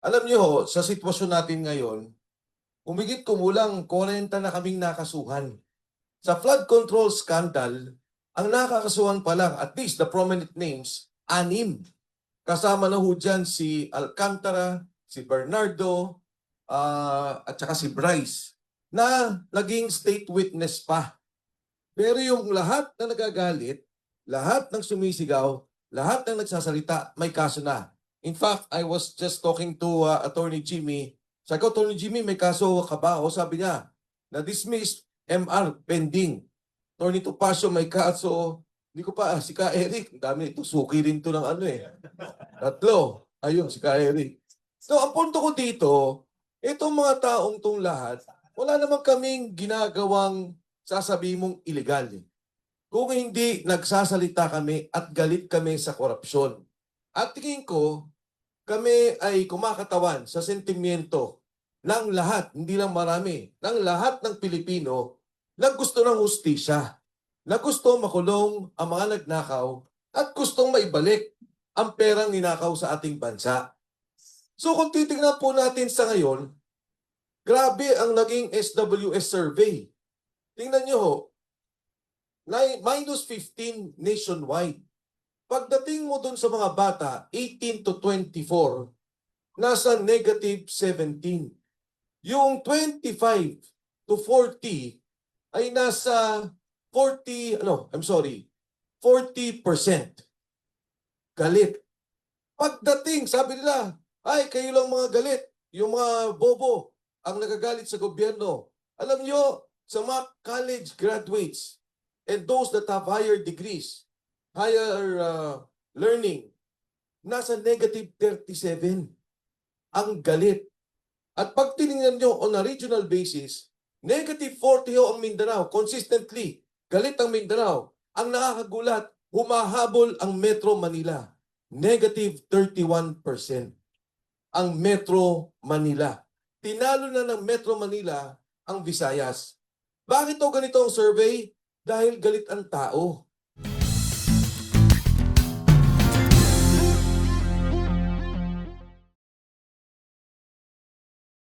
Alam niyo ho, sa sitwasyon natin ngayon, humigit kumulang 40 na kaming nakasuhan. Sa flood control scandal, ang nakakasuhan pa lang, at least the prominent names, 6. Kasama na ho dyan si Alcantara, si Bernardo, at saka si Bryce, na naging state witness pa. Pero yung lahat na nagagalit, lahat ng sumisigaw, lahat ng nagsasalita, may kaso na. In fact, I was just talking to Attorney Jimmy. Sabi ko, Attorney Jimmy, may kaso ka ba? O sabi niya, na-dismiss, MR, pending. Attorney Topacio, may kaso. Hindi ko pa, si Ka Eric, ang dami ito, suki rin to ng ano eh. Tatlo. Ayun, si Ka Eric. So, ang punto ko dito, itong mga taong tong lahat, wala naman kaming ginagawang sasabihin mong illegal. Kung hindi nagsasalita kami at galit kami sa korupsyon. At tingin ko, kami ay kumakatawan sa sentimiento ng lahat, hindi lang marami, ng lahat ng Pilipino na gusto ng hustisya, na gusto makulong ang mga nagnakaw at gustong maibalik ang perang ninakaw sa ating bansa. So kung titignan po natin sa ngayon, grabe ang naging SWS survey. Tingnan nyo ho, minus 15 nationwide. Pagdating mo dun sa mga bata, 18 to 24, nasa negative 17. Yung 25 to 40 ay nasa 40% galit. Pagdating, sabi nila, ay kayo lang mga galit, yung mga bobo ang nagagalit sa gobyerno. Alam nyo, sa mga college graduates and those that have higher degrees, higher learning, nasa negative 37 ang galit. At pag tinignan nyo on a regional basis, negative 40 ho ang Mindanao. Consistently, galit ang Mindanao. Ang nakakagulat, humahabol ang Metro Manila. Negative 31% ang Metro Manila. Tinalo na ng Metro Manila ang Visayas. Bakit o ganito ang survey? Dahil galit ang tao.